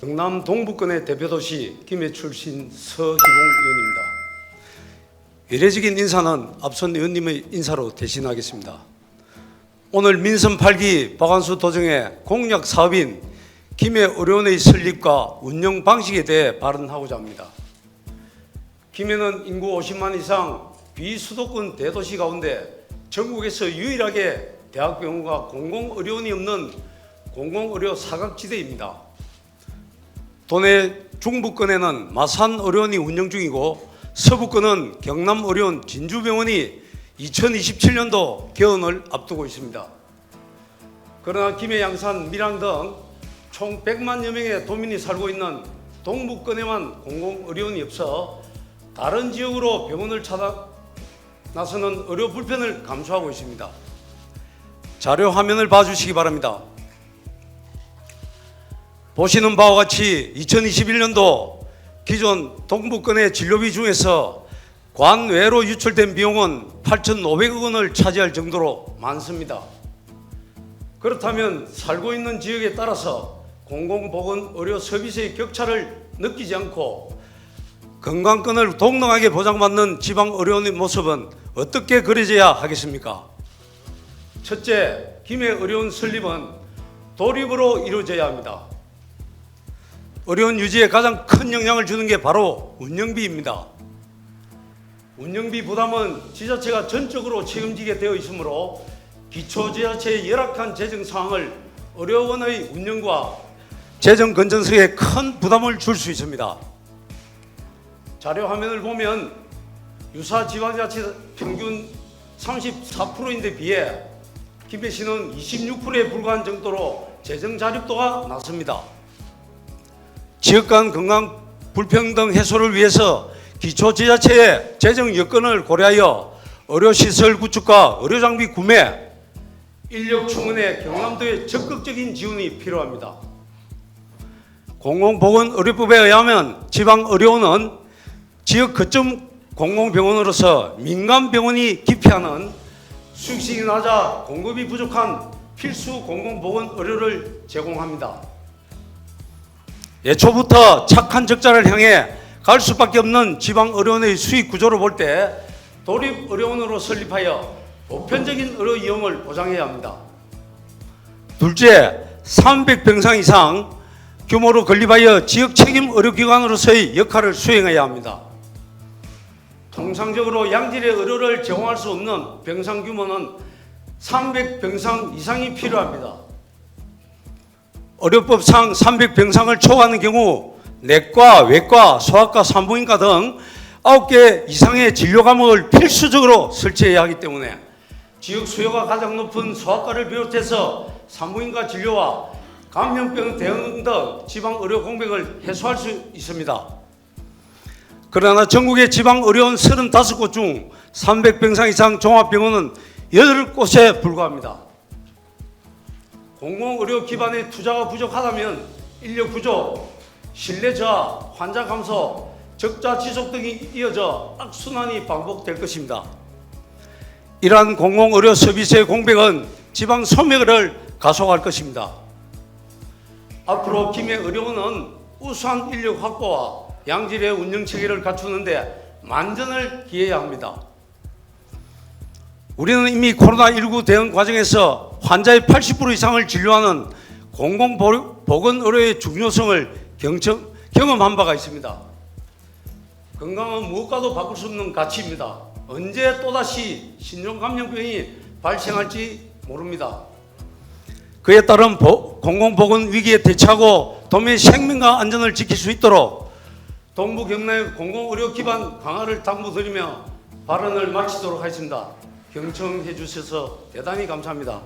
경남 동부권의 대표도시 김해 출신 서희봉 의원입니다. 이례적인 인사는 앞선 의원님의 인사로 대신하겠습니다. 오늘 민선 8기 박완수 도정의 공약 사업인 김해의료원의 설립과 운영 방식에 대해 발언하고자 합니다. 김해는 인구 50만 이상 비수도권 대도시 가운데 전국에서 유일하게 대학병원과 공공의료원이 없는 공공의료 사각지대입니다. 도내 중부권에는 마산의료원이 운영 중이고 서부권은 경남의료원 진주병원이 2027년도 개원을 앞두고 있습니다. 그러나 김해, 양산, 밀양 등 총 100만여 명의 도민이 살고 있는 동부권에만 공공의료원이 없어 다른 지역으로 병원을 찾아 나서는 의료 불편을 감수하고 있습니다. 자료 화면을 봐주시기 바랍니다. 보시는 바와 같이 2021년도 기존 동부권의 진료비 중에서 관외로 유출된 비용은 8,500억 원을 차지할 정도로 많습니다. 그렇다면 살고 있는 지역에 따라서 공공보건의료 서비스의 격차를 느끼지 않고 건강권을 동등하게 보장받는 지방의료원의 모습은 어떻게 그려져야 하겠습니까? 첫째, 김해의료원 설립은 도립으로 이루어져야 합니다. 의료원 유지에 가장 큰 영향을 주는 게 바로 운영비입니다. 운영비 부담은 지자체가 전적으로 책임지게 되어 있으므로 기초지자체의 열악한 재정 상황을 의료원의 운영과 재정 건전성에 큰 부담을 줄 수 있습니다. 자료 화면을 보면 유사 지방자치 평균 34%인데 비해 김해시는 26%에 불과한 정도로 재정 자립도가 낮습니다. 지역 간 건강 불평등 해소를 위해서 기초지자체의 재정 여건을 고려하여 의료시설 구축과 의료장비 구매, 인력 충원에 경남도의 적극적인 지원이 필요합니다. 공공보건의료법에 의하면 지방의료원은 지역 거점 공공병원으로서 민간병원이 기피하는 수익성이 낮아 공급이 부족한 필수 공공보건의료를 제공합니다. 예초부터 착한 적자를 향해 갈 수밖에 없는 지방의료원의 수익 구조를 볼 때 도립의료원으로 설립하여 보편적인 의료 이용을 보장해야 합니다. 둘째, 300병상 이상 규모로 건립하여 지역 책임 의료기관으로서의 역할을 수행해야 합니다. 통상적으로 양질의 의료를 제공할 수 없는 병상 규모는 300병상 이상이 필요합니다. 의료법상 300병상을 초과하는 경우 내과, 외과, 소아과, 산부인과 등 9개 이상의 진료 과목을 필수적으로 설치해야 하기 때문에 지역 수요가 가장 높은 소아과를 비롯해서 산부인과 진료와 감염병 대응 등 지방의료 공백을 해소할 수 있습니다. 그러나 전국의 지방의료원 35곳 중 300병상 이상 종합병원은 8곳에 불과합니다. 공공의료 기반의 투자가 부족하다면 인력 부족, 신뢰 저하, 환자 감소, 적자 지속 등이 이어져 악순환이 반복될 것입니다. 이러한 공공의료 서비스의 공백은 지방 소멸을 가속할 것입니다. 앞으로 김해의료원은 우수한 인력 확보와 양질의 운영 체계를 갖추는 데 만전을 기해야 합니다. 우리는 이미 코로나19 대응 과정에서 환자의 80% 이상을 진료하는 공공보건의료의 중요성을 경험한 바가 있습니다. 건강은 무엇과도 바꿀 수 없는 가치입니다. 언제 또다시 신종감염병이 발생할지 모릅니다. 그에 따른 공공보건 위기에 대처하고 도민의 생명과 안전을 지킬 수 있도록 동부 경남의 공공의료 기반 강화를 당부드리며 발언을 마치도록 하겠습니다. 경청해 주셔서 대단히 감사합니다.